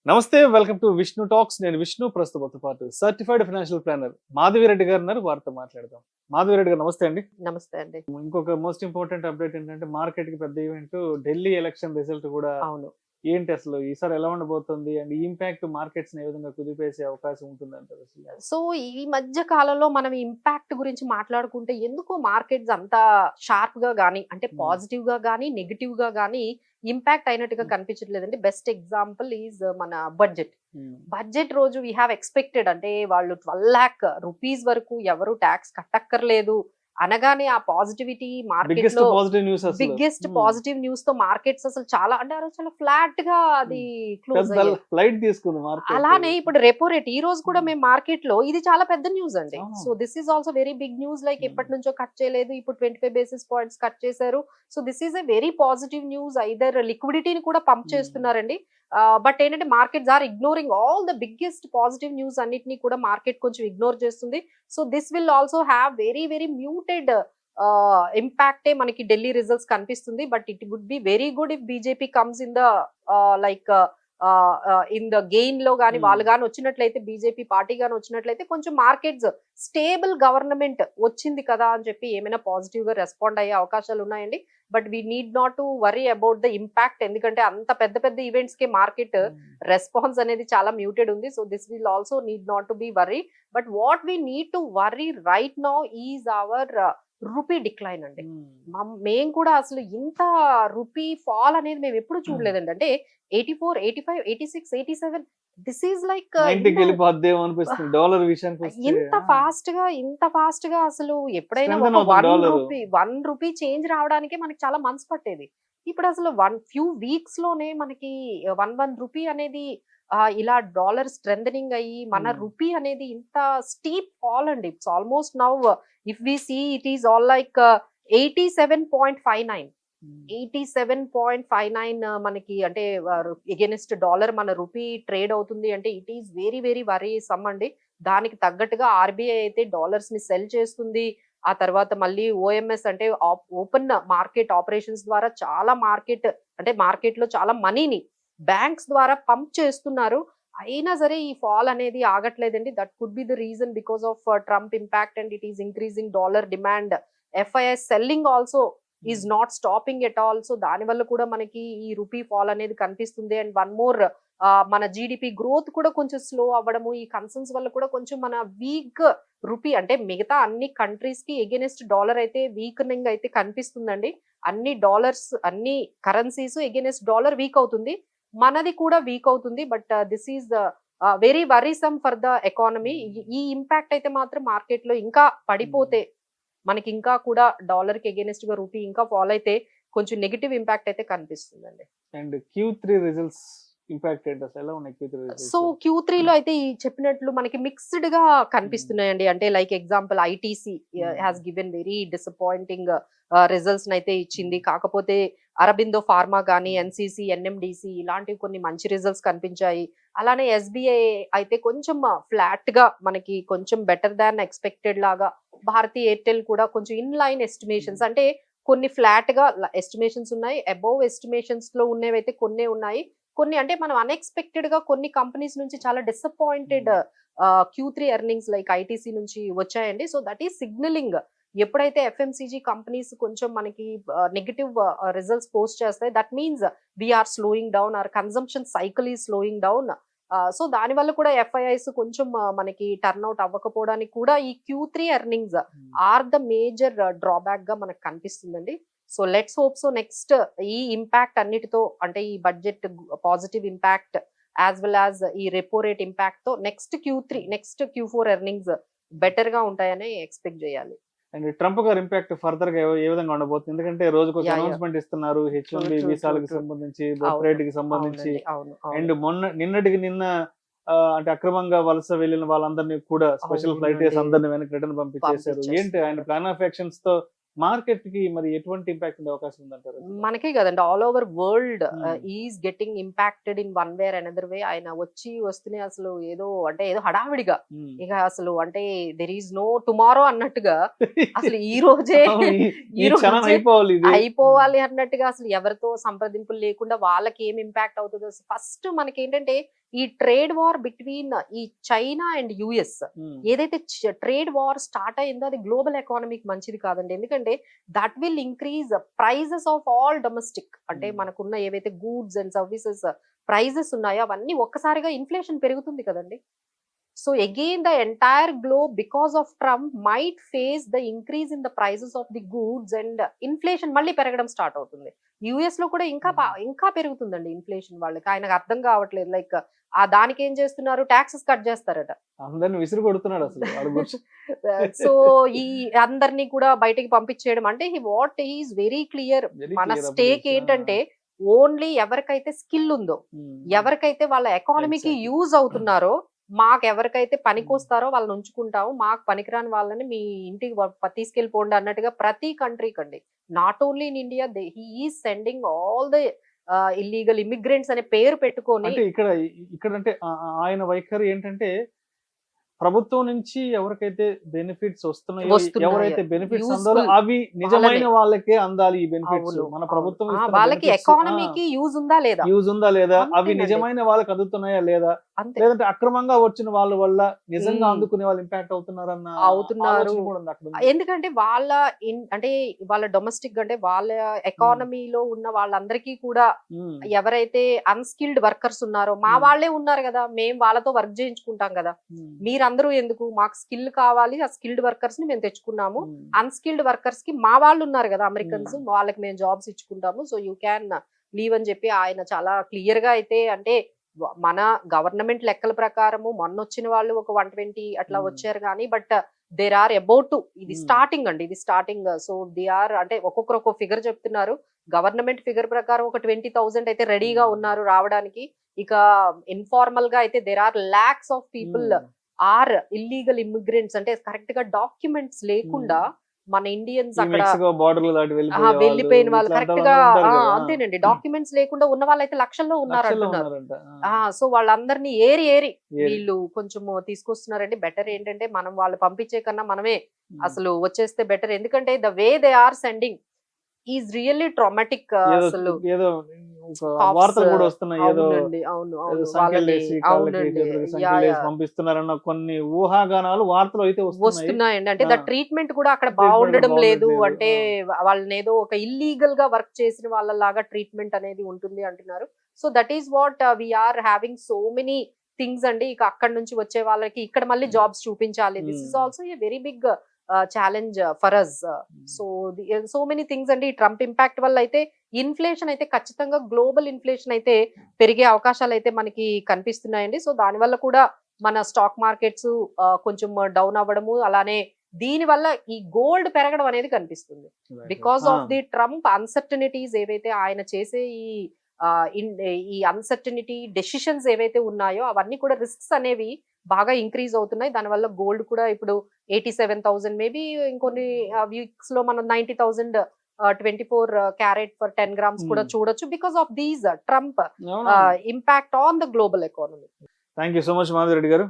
నమస్తే, welcome to Vishnu talks. నేను విష్ణు, ప్రస్తుతంతో పాటు సర్టిఫైడ్ ఫైనాన్షియల్ ప్లానర్ మాధవిరెడ్డి గారు ఉన్నారు. వారితో మాట్లాడదాం. మాధవిరెడ్డి గారు నమస్తే అండి. నమస్తే అండి. ఇంకొక మోస్ట్ ఇంపార్టెంట్ అప్డేట్ ఏంటంటే మార్కెట్ కి పెద్ద ఈవెంట్ ఢిల్లీ ఎలక్షన్ రిజల్ట్ కూడా అవును. ఏంటి, అసలు ఈసారి ఎలా ఉండబోతుంది అండ్ ఈ ఇంపాక్ట్ మార్కెట్స్ ఏ విధంగా కుదిపేసే అవకాశం ఉంటుంది అంటారు అసలు? సో ఈ మధ్య కాలంలో మనం ఇంపాక్ట్ గురించి మాట్లాడుకుంటే ఎందుకో మార్కెట్స్ అంత షార్ప్ గా గానీ అంటే పాజిటివ్ గా గానీ నెగిటివ్ గా గానీ ఇంపాక్ట్ అయినట్టుగా కనిపించట్లేదండి. బెస్ట్ ఎగ్జాంపుల్ ఈజ్ మన బడ్జెట్. బడ్జెట్ రోజు వీ హ్యావ్ ఎక్స్పెక్టెడ్ అంటే వాళ్ళు 12 lakh రూపీస్ వరకు ఎవరు ట్యాక్స్ కట్టక్కర్లేదు అనగానే ఆ పాజిటివిటీ మార్కెట్ లో బిగ్గెస్ట్ పాజిటివ్ న్యూస్ తో మార్కెట్స్ అసలు చాలా అంటే ఆ రోజు చాలా ఫ్లాట్ గా అది క్లోజ్ లైట్ తీసుకుంది మార్కెట్. అలానే ఇప్పుడు రెపో రేట్ ఈ రోజు కూడా మేము మార్కెట్ లో ఇది చాలా పెద్ద న్యూస్ అండి. So this is also very big news. Like ఎప్పటి నుంచో కట్ చేయలేదు, ఇప్పుడు 25 basis points కట్ చేశారు. So this is a very positive news. Either లిక్విడిటీని కూడా పంప్ చేస్తున్నారండి. బట్ ఏంటంటే markets are ignoring all the biggest positive news అన్నిటినీ కూడా మార్కెట్ కొంచెం ఇగ్నోర్ చేస్తుంది. So this will also have very very muted ఇంపాక్టే మనకి ఢిల్లీ రిజల్ట్స్ కనిపిస్తుంది. But it would be very good if BJP comes in the like in the gain లో గానీ వాళ్ళు గాని వచ్చినట్లయితే, బీజేపీ పార్టీ గాని వచ్చినట్లయితే కొంచెం మార్కెట్స్ స్టేబుల్ గవర్నమెంట్ వచ్చింది కదా అని చెప్పి ఏమైనా పాజిటివ్ గా రెస్పాండ్ అయ్యే అవకాశాలు ఉన్నాయండి. But we need not to worry about the impact, ఎందుకంటే అంత పెద్ద పెద్ద ఈవెంట్స్ కి మార్కెట్ రెస్పాన్స్ అనేది చాలా మ్యూటెడ్ ఉంది. So this will also need not to be worry. But what we need to worry right now is our rupee decline అండి. మేము కూడా అసలు ఇంత రూపీ ఫాల్ అనేది మేము ఎప్పుడు చూడలేదండి. అంటే 84, 85, 86, 87 దిస్ ఈజ్ లైక్ ఇంత ఫాస్ట్ గా అసలు ఎప్పుడైనా వన్ రూపీ చేంజ్ రావడానికి మనకి చాలా మంత్స్ పట్టేది. ఇప్పుడు అసలు ఫ్యూ వీక్స్ లోనే మనకి 1 రూపీ అనేది ఇలా డాలర్ స్ట్రెంథనింగ్ అయ్యి మన రూపీ అనేది ఇంత స్టీప్ ఫాల్ అండి. It's almost now if we see it is all like 87.59 87.59 మనకి అంటే ఎగెనిస్ట్ డాలర్ మన రూపీ ట్రేడ్ అవుతుంది అంటే it is very very worrisome అండి. దానికి తగ్గట్టుగా ఆర్బీఐ అయితే డాలర్స్ ని సెల్ చేస్తుంది. ఆ తర్వాత మళ్ళీ ఓఎంఎస్ అంటే ఓపెన్ మార్కెట్ ఆపరేషన్స్ ద్వారా చాలా మార్కెట్ లో చాలా మనీని బ్యాంక్స్ ద్వారా పంప్ చేస్తున్నారు. అయినా సరే ఈ ఫాల్ అనేది ఆగట్లేదండి. That could be the reason because of Trump impact and it is increasing dollar demand. FIIs selling also is not stopping at all. So దాని వల్ల కూడా మనకి ఈ రూపీ ఫాల్ అనేది కనిపిస్తుంది. అండ్ వన్ మోర్ మన జీడిపి గ్రోత్ కూడా కొంచెం స్లో అవ్వడము, ఈ కన్సర్న్స్ వల్ల కూడా కొంచెం మన వీక్ రూపీ అంటే మిగతా అన్ని కంట్రీస్ కి ఎగెనిస్ట్ డాలర్ అయితే వీకనింగ్ అయితే కనిపిస్తుందండి. అన్ని కరెన్సీస్ ఎగెనిస్ట్ డాలర్ వీక్ అవుతుంది, మనది కూడా వీక్ అవుతుంది. But this is very వరీసమ్ for the economy. ఈ ఇంపాక్ట్ అయితే మాత్రం మార్కెట్ లో ఇంకా పడిపోతే మనకి ఇంకా కూడా డాలర్ కి ఎగెనిస్ట్ గా రూపీ ఇంకా ఫాల్ అయితే కొంచెం నెగిటివ్ ఇంపాక్ట్ అయితే కనిపిస్తుందండి. అండ్ Q3 రిజల్ట్స్ ఇంపాక్ట్ ఏంటి అసలు, ఎలా ఉన్నాయి Q3 రిజల్ట్స్? సో Q3 లో అయితే ఈ చెప్పినట్లు మనకి మిక్స్డ్ గా కనిపిస్తున్నాయండి. అంటే like example ITC has given very disappointing results అయితే ఇచ్చింది. కాకపోతే అరబిందో ఫార్మా కానీ, ఎన్సీసీ, ఎన్ఎండిసి ఇలాంటివి కొన్ని మంచి రిజల్ట్స్ కనిపించాయి. అలానే ఎస్బీఐ అయితే కొంచెం ఫ్లాట్ గా మనకి కొంచెం బెటర్ దాన్ ఎక్స్పెక్టెడ్ లాగా. భారతీ ఎయిర్టెల్ కూడా కొంచెం ఇన్ లైన్ ఎస్టిమేషన్స్ అంటే కొన్ని ఫ్లాట్ గా ఎస్టిమేషన్స్ ఉన్నాయి, అబౌవ్ ఎస్టిమేషన్స్ లో ఉన్నవైతే కొన్ని ఉన్నాయి. కొన్ని అంటే మనం అన్ఎక్స్పెక్టెడ్ గా కొన్ని కంపెనీస్ నుంచి చాలా disappointed Q3 earnings like ITC నుంచి వచ్చాయండి. సో దట్ ఈస్ సిగ్నలింగ్ ఎప్పుడైతే ఎఫ్ఎంసీజీ కంపెనీస్ కొంచెం మనకి నెగటివ్ రిజల్ట్స్ పోస్ట్ చేస్తాయి, that means we're slowing down, our consumption cycle ఈ స్లోయింగ్ డౌన్. సో దాని వల్ల కూడా ఎఫ్ఐఐస్ కొంచెం మనకి టర్న్అవుట్ అవ్వకపోవడానికి కూడా ఈ Q3 earnings are the major drawback గా మనకు కనిపిస్తుందండి. So let's hope so next ఈ ఇంపాక్ట్ అన్నిటితో అంటే ఈ budget positive impact as well as ఈ రెపో రేట్ ఇంపాక్ట్ తో నెక్స్ట్ Q4 ఎర్నింగ్స్ బెటర్ గా ఉంటాయని ఎక్స్పెక్ట్ చేయాలి. అండ్ ట్రంప్ గారి ఇంపాక్ట్ ఫర్దర్ గా ఏ విధంగా ఉండబోతుంది? ఎందుకంటే రోజుకు ఒక అనౌన్స్మెంట్ ఇస్తున్నారు, H1B వీసాలకు సంబంధించి, బర్త్ కి సంబంధించి. అండ్ నిన్న అంటే అక్రమంగా వలస వెళ్ళిన వాళ్ళందరినీ కూడా స్పెషల్ ఫ్లైట్ వేసి అందరిని వెనక్కి రిటర్న్ పంపించేశారు. ఏంటి ఆయన ప్లాన్ ఆఫ్ యాక్షన్స్ తో మార్కెట్ కి మరి ఎటువంటి ఇంపాక్ట్ ఉండే అవకాశం ఉందంటారు? మనకే కదండి, all over world is getting impacted in one way or another way. ఆయన వస్తూనే అసలు ఏదో హడావిడిగా ఇక అసలు అంటే దెర్ ఈజ్ నో టుమారో అన్నట్టుగా అసలు ఈ రోజే అయిపోవాలి అన్నట్టుగా అసలు ఎవరితో సంప్రదింపులు లేకుండా వాళ్ళకి ఏం ఇంపాక్ట్ అవుతుందో ఫస్ట్ మనకి ఏంటంటే ఈ ట్రేడ్ వార్ బిట్వీన్ ఈ చైనా అండ్ యుఎస్ ఏదైతే ట్రేడ్ వార్ స్టార్ట్ అయిందో అది గ్లోబల్ ఎకానమీకి మంచిది కాదండి. ఎందుకంటే that will increase prices of all domestic, అంటే మనకున్న ఏవైతే గూడ్స్ అండ్ సర్వీసెస్ ప్రైజెస్ ఉన్నాయో అవన్నీ ఒక్కసారిగా ఇన్ఫ్లేషన్ పెరుగుతుంది కదండి. So again the entire globe because of Trump might face the increase in the prices of the goods and inflation మళ్ళీ పెరగడం స్టార్ట్ అవుతుంది. యుఎస్ లో కూడా ఇంకా పెరుగుతుందండి ఇన్ఫ్లేషన్. వాళ్ళకి ఆయనకు అర్థం కావట్లేదు. లైక్ ఆ దానికి ఏం చేస్తున్నారు, ట్యాక్సెస్ కట్ చేస్తారట. అందరిని విసిరి కొడుతున్నాడు అసలు. సో ఈ అందరినీ కూడా బయటికి పంపించేయడం అంటే ఈస్ వెరీ క్లియర్. మన స్టేక్ ఏంటంటే ఓన్లీ ఎవరికైతే స్కిల్ ఉందో, ఎవరికైతే వాళ్ళ ఎకానమీకి యూజ్ అవుతున్నారో, మాకు ఎవరికైతే పనికొస్తారో వాళ్ళని ఉంచుకుంటాము, మాకు పనికిరాని వాళ్ళని మీ ఇంటికి తీసుకెళ్ళిపోండి అన్నట్టుగా ప్రతి కంట్రీ కండి. Not only in India, he is sending all the illegal immigrants అనే పేరు పెట్టుకొని. ఇక్కడ అంటే ఆయన వైఖరి ఏంటంటే ప్రభుత్వం నుంచి ఎవరికైతే బెనిఫిట్స్ వస్తున్నాయో, ఎవరైతే బెనిఫిట్స్ అందాలో అవి నిజమైన వాళ్ళకే అందాలి. ఈ బెనిఫిట్స్ మన ప్రభుత్వం వాళ్ళకి ఎకానమీకి యూజ్ ఉందా లేదా, అవి నిజమైన వాళ్ళకి అందుతున్నాయా లేదా, లేదంటే అక్రమంగా వచ్చిన వాళ్ళ వల్ల నిజంగా అందుకునే వాళ్ళు ఇంపాక్ట్ అవుతున్నారు. ఎందుకంటే అంటే వాళ్ళ డొమెస్టిక్ అంటే వాళ్ళ ఎకానమీలో ఉన్న వాళ్ళందరికీ కూడా ఎవరైతే అన్స్కిల్డ్ వర్కర్స్ ఉన్నారో, మా వాళ్ళే ఉన్నారు కదా, మేము వాళ్ళతో వర్క్ చేయించుకుంటాం కదా, మీరందరూ ఎందుకు, మాకు స్కిల్ కావాలి, ఆ స్కిల్డ్ వర్కర్స్ ని మేము తెచ్చుకున్నాము, అన్స్కిల్డ్ వర్కర్స్ కి మా వాళ్ళు ఉన్నారు కదా అమెరికన్స్, వాళ్ళకి మేము జాబ్స్ ఇచ్చుకుంటాము, సో యూ క్యాన్ లీవ్ అని చెప్పి ఆయన చాలా క్లియర్ గా అయితే, అంటే మన గవర్నమెంట్ లెక్కల ప్రకారము మొన్న వచ్చిన వాళ్ళు ఒక 120 అట్లా వచ్చారు కానీ, బట్ దేర్ ఆర్ అబౌట్ ఇది స్టార్టింగ్ అండి, ఇది స్టార్టింగ్. సో దే ఆర్ అంటే ఒక్కొక్కరు ఒక్కొక్క ఫిగర్ చెప్తున్నారు. గవర్నమెంట్ ఫిగర్ ప్రకారం ఒక 20,000 అయితే రెడీగా ఉన్నారు రావడానికి. ఇక ఇన్ఫార్మల్ గా అయితే there are lots of people are illegal immigrants, అంటే కరెక్ట్ గా డాక్యుమెంట్స్ లేకుండా మన ఇండియన్స్ అక్కడ వెళ్ళిపోయిన వాళ్ళు కరెక్ట్ గా అంతేనండి, డాక్యుమెంట్స్ లేకుండా ఉన్న వాళ్ళైతే లక్షల్లో ఉన్నారు అంటున్నారు. సో వాళ్ళందరినీ ఏరి వీళ్ళు కొంచెం తీసుకొస్తున్నారండి. బెటర్ ఏంటంటే మనం వాళ్ళు పంపించే కన్నా మనమే అసలు వచ్చేస్తే బెటర్. ఎందుకంటే the way they are sending is really traumatic. అసలు పంపిస్తున్నారన్న కొన్ని ఊహాగానాలు వార్తలు అయితే వస్తున్నాయండి. అంటే ద ట్రీట్మెంట్ కూడా అక్కడ బాగుండడం లేదు, అంటే వాళ్ళని ఏదో ఒక ఇల్లీగల్ గా వర్క్ చేసిన వాళ్ళలాగా ట్రీట్మెంట్ అనేది ఉంటుంది అంటున్నారు. So that is what we're having so many things అండి. ఇక అక్కడ నుంచి వచ్చే వాళ్ళకి ఇక్కడ మళ్ళీ జాబ్స్ చూపించాలి. This is also a very big challenge for us. So many things అండి. ట్రంప్ ఇంపాక్ట్ వల్ల అయితే ఇన్ఫ్లేషన్ అయితే ఖచ్చితంగా గ్లోబల్ ఇన్ఫ్లేషన్ అయితే పెరిగే అవకాశాలు అయితే మనకి కనిపిస్తున్నాయండి. సో దానివల్ల కూడా మన స్టాక్ మార్కెట్స్ కొంచెం డౌన్ అవ్వడము, అలానే దీని వల్ల ఈ గోల్డ్ పెరగడం అనేది కనిపిస్తుంది. Because of the Trump uncertainties ఏవైతే ఆయన చేసే ఈ అన్సర్టనిటీ డెసిషన్స్ ఏవైతే ఉన్నాయో అవన్నీ కూడా రిస్క్స్ అనేవి బాగా ఇంక్రీజ్ అవుతున్నాయి. దానివల్ల గోల్డ్ కూడా ఇప్పుడు 87,000 మేబీ ఇంకొన్ని వీక్స్ లో మనం 90,000 24 క్యారెట్ ఫర్ 10 grams కూడా చూడొచ్చు because of these Trump impact on the global economy. Thank you so much Madhavi Reddy గారు.